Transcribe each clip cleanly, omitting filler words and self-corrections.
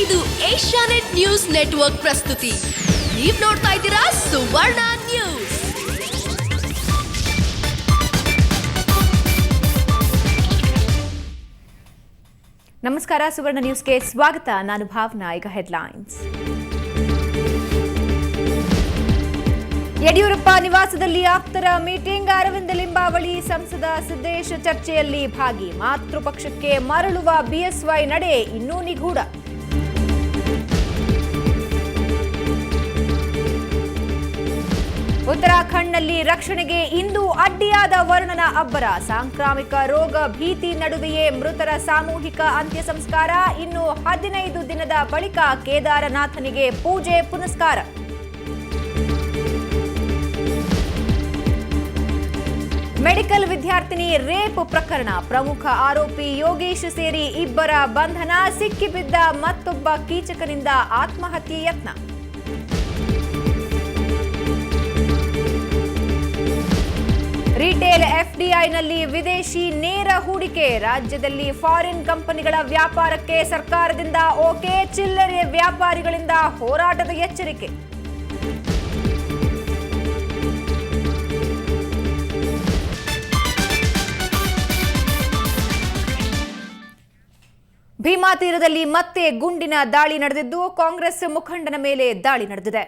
ಇದು Asianet news network ಪ್ರಸ್ತುತಿ. ನೀವು ನೋಡ್ತಾ ಇದ್ದೀರಾ ಸುವರ್ಣ ನ್ಯೂಸ್. ನಮಸ್ಕಾರ, ಸುವರ್ಣ ನ್ಯೂಸ್ಗೆ ಸ್ವಾಗತ. ನಾನು ಭಾವನಾ. ಈಗ ಹೆಡ್ಲೈನ್ಸ್. ಯಡಿಯೂರಪ್ಪ ನಿವಾಸದಲ್ಲಿ ಆಪ್ತರ ಮೀಟಿಂಗ್. ಅರವಿಂದ ಲಿಂಬಾವಳಿ, ಸಂಸದ ಸಿದ್ದೇಶ್ ಚರ್ಚೆಯಲ್ಲಿ ಭಾಗಿ. ಮಾತೃಪಕ್ಷಕ್ಕೆ ಮರಳುವ ಬಿಎಸ್ವೈ ನಡೆ ಇನ್ನೂ ನಿಗೂಢ. ಉತ್ತರಾಖಂಡ್ನಲ್ಲಿ ರಕ್ಷಣೆಗೆ ಇಂದು ಅಡ್ಡಿಯಾದ ವರುಣನ ಅಬ್ಬರ. ಸಾಂಕ್ರಾಮಿಕ ರೋಗ ಭೀತಿ ನಡುವೆಯೇ ಮೃತರ ಸಾಮೂಹಿಕ ಅಂತ್ಯ ಸಂಸ್ಕಾರ. ಇನ್ನು 15 ದಿನದ ಬಳಿಕ ಕೇದಾರನಾಥನಿಗೆ ಪೂಜೆ ಪುನಸ್ಕಾರ. ಮೆಡಿಕಲ್ ವಿದ್ಯಾರ್ಥಿನಿ ರೇಪ್ ಪ್ರಕರಣ. ಪ್ರಮುಖ ಆರೋಪಿ ಯೋಗೇಶ್ ಸೇರಿ ಇಬ್ಬರ ಬಂಧನ. ಸಿಕ್ಕಿಬಿದ್ದ ಮತ್ತೊಬ್ಬ ಕೀಚಕನಿಂದ ಆತ್ಮಹತ್ಯೆ ಯತ್ನ. ರಿಟೇಲ್ ಎಫ್ಡಿಐನಲ್ಲಿ ವಿದೇಶಿ ನೇರ ಹೂಡಿಕೆ. ರಾಜ್ಯದಲ್ಲಿ ಫಾರಿನ್ ಕಂಪನಿಗಳ ವ್ಯಾಪಾರಕ್ಕೆ ಸರ್ಕಾರದಿಂದ ಓಕೆ. ಚಿಲ್ಲರೆ ವ್ಯಾಪಾರಿಗಳಿಂದ ಹೋರಾಟದ ಎಚ್ಚರಿಕೆ. ಭೀಮಾ ತೀರದಲ್ಲಿ ಮತ್ತೆ ಗುಂಡಿನ ದಾಳಿ ನಡೆದಿದ್ದು, ಕಾಂಗ್ರೆಸ್ ಮುಖಂಡನ ಮೇಲೆ ದಾಳಿ ನಡೆದಿದೆ.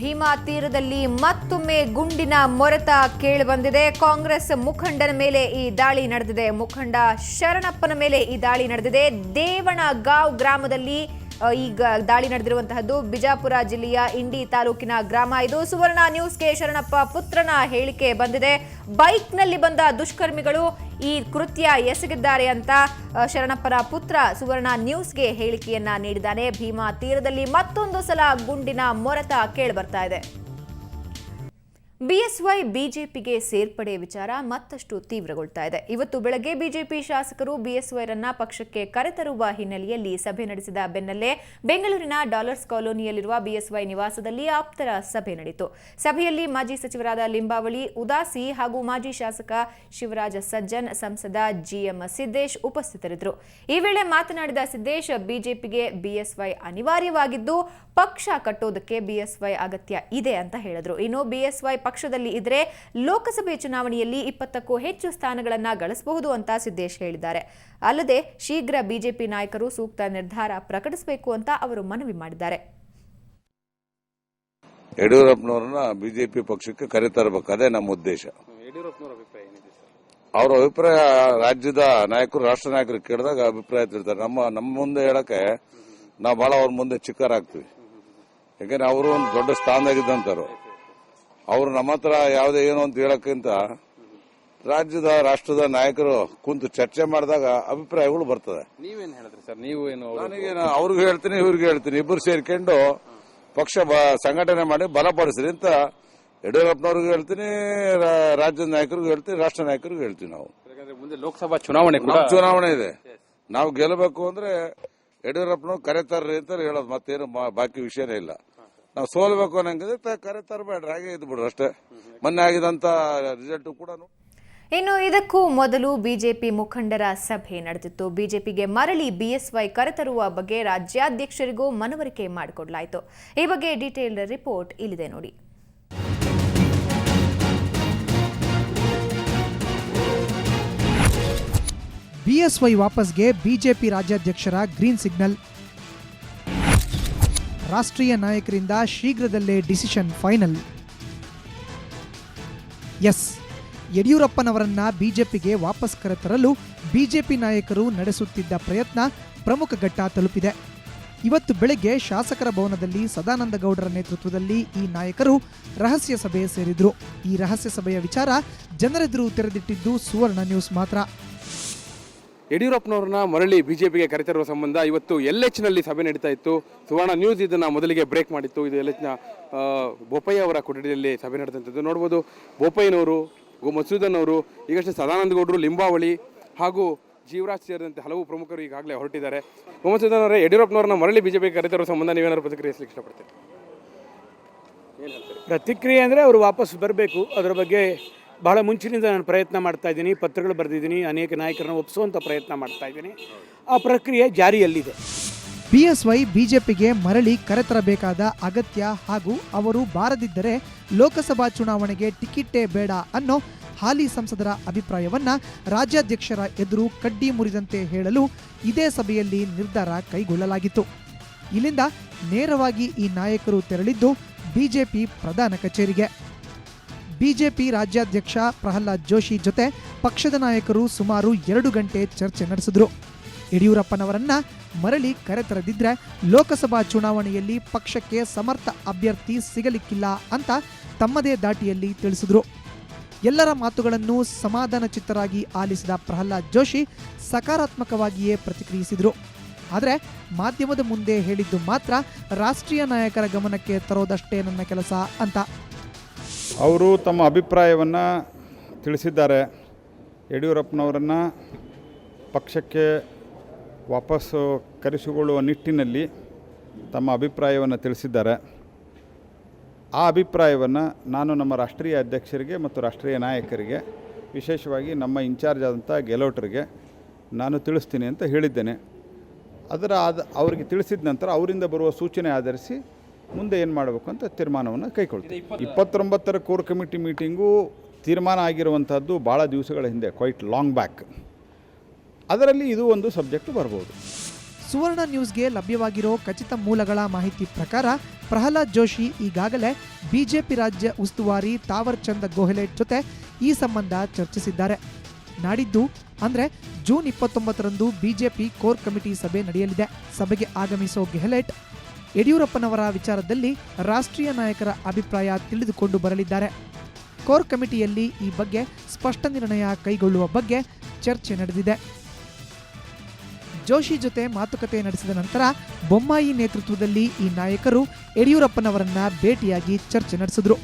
ಭೀಮಾ ತೀರದಲ್ಲಿ ಮತ್ತೊಮ್ಮೆ ಗುಂಡಿನ ಮೊರೆತ ಕೇಳಿಬಂದಿದೆ. ಕಾಂಗ್ರೆಸ್ ಮುಖಂಡನ ಮೇಲೆ ಈ ದಾಳಿ ನಡೆದಿದೆ. ಮುಖಂಡ ಶರಣಪ್ಪನ ಮೇಲೆ ಈ ದಾಳಿ ನಡೆದಿದೆ. ದೇವಣಗಾಂವ್ ಗ್ರಾಮದಲ್ಲಿ ಈಗ ದಾಳಿ ನಡೆದಿರುವಂತಹದ್ದು. ಬಿಜಾಪುರ ಜಿಲ್ಲೆಯ ಇಂಡಿ ತಾಲೂಕಿನ ಗ್ರಾಮ ಇದು. ಸುವರ್ಣ ನ್ಯೂಸ್ಗೆ ಶರಣಪ್ಪ ಪುತ್ರನ ಹೇಳಿಕೆ ಬಂದಿದೆ. ಬೈಕ್ನಲ್ಲಿ ಬಂದ ದುಷ್ಕರ್ಮಿಗಳು ಈ ಕೃತ್ಯ ಎಸಗಿದ್ದಾರೆ ಅಂತ ಶರಣಪ್ಪನ ಪುತ್ರ ಸುವರ್ಣ ನ್ಯೂಸ್ಗೆ ಹೇಳಿಕೆಯನ್ನ ನೀಡಿದ್ದಾನೆ. ಭೀಮಾ ತೀರದಲ್ಲಿ ಮತ್ತೊಂದು ಸಲ ಗುಂಡಿನ ಮೊರೆತ ಕೇಳಿಬರ್ತಾ ಇದೆ. ಬಿಎಸ್ವೈ ಬಿಜೆಪಿಗೆ ಸೇರ್ಪಡೆ ವಿಚಾರ ಮತ್ತಷ್ಟು ತೀವ್ರಗೊಳ್ತಾ ಇದೆ. ಇವತ್ತು ಬೆಳಗ್ಗೆ ಬಿಜೆಪಿ ಶಾಸಕರು ಬಿಎಸ್ವೈರನ್ನ ಪಕ್ಷಕ್ಕೆ ಕರೆತರುವ ಹಿನ್ನೆಲೆಯಲ್ಲಿ ಸಭೆ ನಡೆಸಿದ ಬೆನ್ನಲ್ಲೇ ಬೆಂಗಳೂರಿನ ಡಾಲರ್ಸ್ ಕಾಲೋನಿಯಲ್ಲಿರುವ ಬಿಎಸ್ವೈ ನಿವಾಸದಲ್ಲಿ ಆಪ್ತರ ಸಭೆ ನಡೆಯಿತು. ಸಭೆಯಲ್ಲಿ ಮಾಜಿ ಸಚಿವರಾದ ಲಿಂಬಾವಳಿ, ಉದಾಸಿ ಹಾಗೂ ಮಾಜಿ ಶಾಸಕ ಶಿವರಾಜ ಸಜ್ಜನ್, ಸಂಸದ ಜಿಎಂ ಸಿದ್ದೇಶ್ ಉಪಸ್ಥಿತರಿದ್ದರು. ಈ ವೇಳೆ ಮಾತನಾಡಿದ ಸಿದ್ದೇಶ್, ಬಿಜೆಪಿಗೆ ಬಿಎಸ್ವೈ ಅನಿವಾರ್ಯವಾಗಿದ್ದು ಪಕ್ಷ ಕಟ್ಟೋದಕ್ಕೆ ಬಿಎಸ್ವೈ ಅಗತ್ಯ ಇದೆ ಅಂತ ಹೇಳಿದ್ರು. ಇನ್ನು ಬಿಎಸ್ವೈ ಪಕ್ಷದಲ್ಲಿ ಇದ್ರೆ ಲೋಕಸಭೆ ಚುನಾವಣೆಯಲ್ಲಿ 20ಕ್ಕೂ ಹೆಚ್ಚು ಸ್ಥಾನಗಳನ್ನು ಗಳಿಸಬಹುದು ಅಂತ ಸಿದ್ದೇಶ್ ಹೇಳಿದ್ದಾರೆ. ಅಲ್ಲದೆ ಶೀಘ್ರ ಬಿಜೆಪಿ ನಾಯಕರು ಸೂಕ್ತ ನಿರ್ಧಾರ ಪ್ರಕಟಿಸಬೇಕು ಅಂತ ಅವರು ಮನವಿ ಮಾಡಿದ್ದಾರೆ. ಯಡಿಯೂರಪ್ಪನವರನ್ನ ಬಿಜೆಪಿ ಪಕ್ಷಕ್ಕೆ ಕರೆತರಬೇಕು, ಅದೇ ನಮ್ಮ ಉದ್ದೇಶ. ಅವರ ಅಭಿಪ್ರಾಯ ರಾಜ್ಯದ ನಾಯಕರು, ರಾಷ್ಟ್ರ ನಾಯಕರು ಕೇಳಿದಾಗ ಅಭಿಪ್ರಾಯ ತಿಳ್ತಾರೆ. ನಮ್ಮ ಮುಂದೆ ಹೇಳಕ್ಕೆ ನಾವು ಬಹಳ ಅವ್ರ ಮುಂದೆ ಚಿಕ್ಕರಾಗ್ತೀವಿ. ಯಾಕಂದ್ರೆ ಅವರು ಒಂದು ದೊಡ್ಡ ಸ್ಥಾನದಾಗಿದ್ದಂತರು. ಅವರು ನಮ್ಮ ಹತ್ರ ಯಾವುದೇ ಏನು ಅಂತ ಹೇಳಕ್ಕಿಂತ ರಾಜ್ಯದ, ರಾಷ್ಟ್ರದ ನಾಯಕರು ಕುಂತು ಚರ್ಚೆ ಮಾಡಿದಾಗ ಅಭಿಪ್ರಾಯಗಳು ಬರ್ತದೆ. ನೀವೇನು ಹೇಳಿದ್ರಿ ಸರ್? ನೀವು ಏನು? ನನಗೇನು ಅವ್ರಿಗೆ ಹೇಳ್ತೀನಿ, ಇವ್ರಿಗೆ ಹೇಳ್ತೀನಿ, ಇಬ್ಬರು ಸೇರ್ಕೊಂಡು ಪಕ್ಷ ಸಂಘಟನೆ ಮಾಡಿ ಬಲಪಡಿಸ್ರಿ ಅಂತ ಯಡಿಯೂರಪ್ಪನವ್ರಿಗೂ ಹೇಳ್ತೀನಿ, ರಾಜ್ಯದ ನಾಯಕರಿಗೂ ಹೇಳ್ತೀನಿ, ರಾಷ್ಟ್ರ ನಾಯಕರಿಗೂ ಹೇಳ್ತೀವಿ. ನಾವು ಮುಂದೆ ಲೋಕಸಭಾ ಚುನಾವಣೆ ಇದೆ. ನಾವು ಗೆಲ್ಲಬೇಕು ಅಂದ್ರೆ ಯಡಿಯೂರಪ್ಪನವ್ರು ಕರೆತಾರ್ರಿ ಅಂತ ಹೇಳೋದು, ಮತ್ತೇನು ಬಾಕಿ ವಿಷಯನೇ ಇಲ್ಲ. ನಾವು ಸೋಲ್ಬೇಕು ಅನ್ನಂಗಿದ್ರೆ ಕರೆ ತರಬೇಡ್ರಿ, ಹಾಗೆ ಇದ್ಬಿಡ್ರಿ ಅಷ್ಟೇ. ಮೊನ್ನೆ ಆಗಿದಂತ ರಿಸಲ್ಟ್ ಕೂಡ. ಇನ್ನು ಇದಕ್ಕೂ ಮೊದಲು ಬಿಜೆಪಿ ಮುಖಂಡರ ಸಭೆ ನಡೆದಿತ್ತು. ಬಿಜೆಪಿಗೆ ಮರಳಿ ಬಿಎಸ್ವೈ ಕರೆತರುವ ಬಗ್ಗೆ ರಾಜ್ಯಾಧ್ಯಕ್ಷರಿಗೂ ಮನವರಿಕೆ ಮಾಡಿಕೊಡಲಾಯಿತು. ಈ ಬಗ್ಗೆ ಡೀಟೇಲ್ ರಿಪೋರ್ಟ್ ಇಲ್ಲಿದೆ ನೋಡಿ. ಬಿಎಸ್ವೈ ವಾಪಸ್ಗೆ ಬಿಜೆಪಿ ರಾಜ್ಯಾಧ್ಯಕ್ಷರ ಗ್ರೀನ್ ಸಿಗ್ನಲ್. ರಾಷ್ಟ್ರೀಯ ನಾಯಕರಿಂದ ಶೀಘ್ರದಲ್ಲೇ ಡಿಸಿಷನ್ ಫೈನಲ್. ಎಸ್, ಯಡಿಯೂರಪ್ಪನವರನ್ನ ಬಿಜೆಪಿಗೆ ವಾಪಸ್ ಕರೆತರಲು ಬಿಜೆಪಿ ನಾಯಕರು ನಡೆಸುತ್ತಿದ್ದ ಪ್ರಯತ್ನ ಪ್ರಮುಖ ಘಟ್ಟ ತಲುಪಿದೆ. ಇವತ್ತು ಬೆಳಗ್ಗೆ ಶಾಸಕರ ಭವನದಲ್ಲಿ ಸದಾನಂದ ಗೌಡರ ನೇತೃತ್ವದಲ್ಲಿ ಈ ನಾಯಕರು ರಹಸ್ಯ ಸಭೆ ಸೇರಿದ್ರು. ಈ ರಹಸ್ಯ ಸಭೆಯ ವಿಚಾರ ಜನರೆದುರು ತೆರೆದಿಟ್ಟಿದ್ದು ಸುವರ್ಣ ನ್ಯೂಸ್ ಮಾತ್ರ. ಯಡಿಯೂರಪ್ಪನವ್ರನ್ನ ಮರಳಿ ಬಿಜೆಪಿಗೆ ಕರೆತರುವ ಸಂಬಂಧ ಇವತ್ತು LHನಲ್ಲಿ ಸಭೆ ನಡೀತಾ ಇತ್ತು. ಸುವರ್ಣ ನ್ಯೂಸ್ ಇದನ್ನ ಮೊದಲಿಗೆ ಬ್ರೇಕ್ ಮಾಡಿತ್ತು. ಇದು LHನ ಬೋಪಯ್ಯ ಅವರ ಕೊಠಡಿಯಲ್ಲಿ ಸಭೆ ನಡೆದಂಥದ್ದು ನೋಡ್ಬೋದು. ಬೋಪಯ್ಯನವರು, ಮಸೂದನ್ ಅವರು, ಈಗಷ್ಟೇ ಸದಾನಂದ ಗೌಡರು, ಲಿಂಬಾವಳಿ ಹಾಗೂ ಜೀವರಾಜ್ ಸೇರಿದಂತೆ ಹಲವು ಪ್ರಮುಖರು ಈಗಾಗಲೇ ಹೊರಟಿದ್ದಾರೆ. ಮಸೂದನ್ ಅವರೇ, ಯಡಿಯೂರಪ್ಪನವ್ರನ್ನ ಮರಳಿ ಬಿಜೆಪಿಗೆ ಕರೆತರುವ ಸಂಬಂಧ ನೀವೇನಾದ್ರು ಪ್ರತಿಕ್ರಿಯಿಸಲಿಕ್ಕೆ ಇಷ್ಟಪಡ್ತೀರಿ? ಪ್ರತಿಕ್ರಿಯೆ ಅಂದರೆ ಅವರು ವಾಪಸ್ ಬರಬೇಕು. ಅದರ ಬಗ್ಗೆ ಬಹಳ ಮುಂಚಿನಿಂದ ನಾನು ಪ್ರಯತ್ನ ಮಾಡ್ತಾ ಇದ್ದೀನಿ, ಪತ್ರಗಳು ಬರೆದಿದ್ದೀನಿ, ಅನೇಕ ನಾಯಕರನ್ನು ಒಪ್ಪಿಸುವಂಥ ಪ್ರಯತ್ನ ಮಾಡ್ತಾ ಇದ್ದೀನಿ. ಆ ಪ್ರಕ್ರಿಯೆ ಜಾರಿಯಲ್ಲಿದೆ. BSY ಬಿಜೆಪಿಗೆ ಮರಳಿ ಕರೆತರಬೇಕಾದ ಅಗತ್ಯ ಹಾಗೂ ಅವರು ಬಾರದಿದ್ದರೆ ಲೋಕಸಭಾ ಚುನಾವಣೆಗೆ ಟಿಕೆಟೇ ಬೇಡ ಅನ್ನೋ ಹಾಲಿ ಸಂಸದರ ಅಭಿಪ್ರಾಯವನ್ನ ರಾಜ್ಯಾಧ್ಯಕ್ಷರ ಎದುರು ಕಡ್ಡಿ ಮುರಿದಂತೆ ಹೇಳಲು ಇದೇ ಸಭೆಯಲ್ಲಿ ನಿರ್ಧಾರ ಕೈಗೊಳ್ಳಲಾಗಿತ್ತು. ಇಲ್ಲಿಂದ ನೇರವಾಗಿ ಈ ನಾಯಕರು ತೆರಳಿದ್ದು ಬಿಜೆಪಿ ಪ್ರಧಾನ ಕಚೇರಿಗೆ. ಬಿಜೆಪಿ ರಾಜ್ಯಾಧ್ಯಕ್ಷ ಪ್ರಹ್ಲಾದ್ ಜೋಶಿ ಜೊತೆ ಪಕ್ಷದ ನಾಯಕರು ಸುಮಾರು 2 ಗಂಟೆ ಚರ್ಚೆ ನಡೆಸಿದ್ರು. ಯಡಿಯೂರಪ್ಪನವರನ್ನ ಮರಳಿ ಕರೆತರದಿದ್ರೆ ಲೋಕಸಭಾ ಚುನಾವಣೆಯಲ್ಲಿ ಪಕ್ಷಕ್ಕೆ ಸಮರ್ಥ ಅಭ್ಯರ್ಥಿ ಸಿಗಲಿಕ್ಕಿಲ್ಲ ಅಂತ ತಮ್ಮದೇ ದಾಟಿಯಲ್ಲಿ ತಿಳಿಸಿದ್ರು. ಎಲ್ಲರ ಮಾತುಗಳನ್ನು ಸಮಾಧಾನ ಚಿತ್ತರಾಗಿ ಆಲಿಸಿದ ಪ್ರಹ್ಲಾದ್ ಜೋಶಿ ಸಕಾರಾತ್ಮಕವಾಗಿಯೇ ಪ್ರತಿಕ್ರಿಯಿಸಿದ್ರು. ಆದರೆ ಮಾಧ್ಯಮದ ಮುಂದೆ ಹೇಳಿದ್ದು ಮಾತ್ರ ರಾಷ್ಟ್ರೀಯ ನಾಯಕರ ಗಮನಕ್ಕೆ ತರೋದಷ್ಟೇ ನನ್ನ ಕೆಲಸ ಅಂತ. ಅವರು ತಮ್ಮ ಅಭಿಪ್ರಾಯವನ್ನು ತಿಳಿಸಿದ್ದಾರೆ. ಯಡಿಯೂರಪ್ಪನವರನ್ನು ಪಕ್ಷಕ್ಕೆ ವಾಪಸ್ಸು ಕರೆಸಿಕೊಳ್ಳುವ ನಿಟ್ಟಿನಲ್ಲಿ ತಮ್ಮ ಅಭಿಪ್ರಾಯವನ್ನು ತಿಳಿಸಿದ್ದಾರೆ. ಆ ಅಭಿಪ್ರಾಯವನ್ನು ನಾನು ನಮ್ಮ ರಾಷ್ಟ್ರೀಯ ಅಧ್ಯಕ್ಷರಿಗೆ ಮತ್ತು ರಾಷ್ಟ್ರೀಯ ನಾಯಕರಿಗೆ, ವಿಶೇಷವಾಗಿ ನಮ್ಮ ಇನ್ಚಾರ್ಜ್ ಆದಂಥ ಗೆಲೋಟರಿಗೆ ನಾನು ತಿಳಿಸ್ತೀನಿ ಅಂತ ಹೇಳಿದ್ದೇನೆ. ಅವರಿಗೆ ತಿಳಿಸಿದ ನಂತರ ಅವರಿಂದ ಬರುವ ಸೂಚನೆ ಆಧರಿಸಿ ಮುಂದೆ ಏನು ಮಾಡಬೇಕು ಅಂತ ತೀರ್ಮಾನವನ್ನು ಕೈಗೊಳ್ತೀವಿ. 29ರ ಕೋರ್ ಕಮಿಟಿ ಮೀಟಿಂಗು ತೀರ್ಮಾನ ಆಗಿರುವಂಥದ್ದು ಭಾಳ ದಿವಸಗಳ ಹಿಂದೆ, ಕ್ವೈಟ್ ಲಾಂಗ್ ಬ್ಯಾಕ್. ಅದರಲ್ಲಿ ಇದು ಒಂದು ಸಬ್ಜೆಕ್ಟ್ ಬರ್ಬೋದು. ಸುವರ್ಣ ನ್ಯೂಸ್ಗೆ ಲಭ್ಯವಾಗಿರೋ ಖಚಿತ ಮೂಲಗಳ ಮಾಹಿತಿ ಪ್ರಕಾರ ಪ್ರಹ್ಲಾದ್ ಜೋಶಿ ಈಗಾಗಲೇ ಬಿಜೆಪಿ ರಾಜ್ಯ ಉಸ್ತುವಾರಿ ತಾವರ್ ಚಂದ್ ಗೆಹ್ಲೋಟ್ ಜೊತೆ ಈ ಸಂಬಂಧ ಚರ್ಚಿಸಿದ್ದಾರೆ. ನಾಡಿದ್ದು ಅಂದರೆ ಜೂನ್ 29ರಂದು ಬಿಜೆಪಿ ಕೋರ್ ಕಮಿಟಿ ಸಭೆ ನಡೆಯಲಿದೆ. ಸಭೆಗೆ ಆಗಮಿಸೋ ಗೆಹ್ಲೋಟ್ ಯಡಿಯೂರಪ್ಪನವರ ವಿಚಾರದಲ್ಲಿ ರಾಷ್ಟ್ರೀಯ ನಾಯಕರ ಅಭಿಪ್ರಾಯ ತಿಳಿದುಕೊಂಡು ಬರಲಿದ್ದಾರೆ. ಕೋರ್ ಕಮಿಟಿಯಲ್ಲಿ ಈ ಬಗ್ಗೆ ಸ್ಪಷ್ಟ ನಿರ್ಣಯ ಕೈಗೊಳ್ಳುವ ಬಗ್ಗೆ ಚರ್ಚೆ ನಡೆದಿದೆ. ಜೋಶಿ ಜೊತೆ ಮಾತುಕತೆ ನಡೆಸಿದ ನಂತರ ಬೊಮ್ಮಾಯಿ ನೇತೃತ್ವದಲ್ಲಿ ಈ ನಾಯಕರು ಯಡಿಯೂರಪ್ಪನವರನ್ನ ಭೇಟಿಯಾಗಿ ಚರ್ಚೆ ನಡೆಸಿದ್ರು.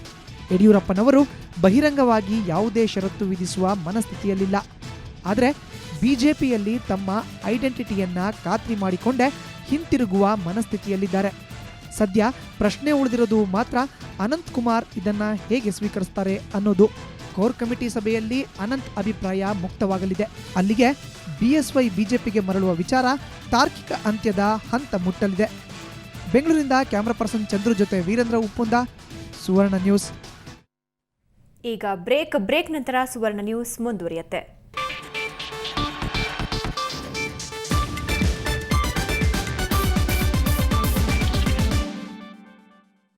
ಯಡಿಯೂರಪ್ಪನವರು ಬಹಿರಂಗವಾಗಿ ಯಾವುದೇ ಷರತ್ತು ವಿಧಿಸುವ ಮನಸ್ಥಿತಿಯಲ್ಲಿಲ್ಲ. ಆದರೆ ಬಿಜೆಪಿಯಲ್ಲಿ ತಮ್ಮ ಐಡೆಂಟಿಟಿಯನ್ನ ಖಾತ್ರಿ ಮಾಡಿಕೊಂಡೇ ಹಿಂತಿರುಗುವ ಮನಸ್ಥಿತಿಯಲ್ಲಿದ್ದಾರೆ. ಸದ್ಯ ಪ್ರಶ್ನೆ ಉಳಿದಿರೋದು ಮಾತ್ರ ಅನಂತ್ ಕುಮಾರ್ ಇದನ್ನ ಹೇಗೆ ಸ್ವೀಕರಿಸ್ತಾರೆ ಅನ್ನೋದು. ಕೋರ್ ಕಮಿಟಿ ಸಭೆಯಲ್ಲಿ ಅನಂತ್ ಅಭಿಪ್ರಾಯ ಮುಕ್ತವಾಗಲಿದೆ. ಅಲ್ಲಿಗೆ BSY ಬಿಜೆಪಿಗೆ ಮರಳುವ ವಿಚಾರ ತಾರ್ಕಿಕ ಅಂತ್ಯದ ಹಂತ ಮುಟ್ಟಲಿದೆ. ಬೆಂಗಳೂರಿನಿಂದ ಕ್ಯಾಮರಾ ಪರ್ಸನ್ ಚಂದ್ರು ಜೊತೆ ವೀರೇಂದ್ರ ಉಪ್ಪುಂದ, ಸುವರ್ಣ ನ್ಯೂಸ್. ಈಗ ಬ್ರೇಕ್ ನಂತರ ಸುವರ್ಣ ನ್ಯೂಸ್ ಮುಂದುವರಿಯುತ್ತೆ.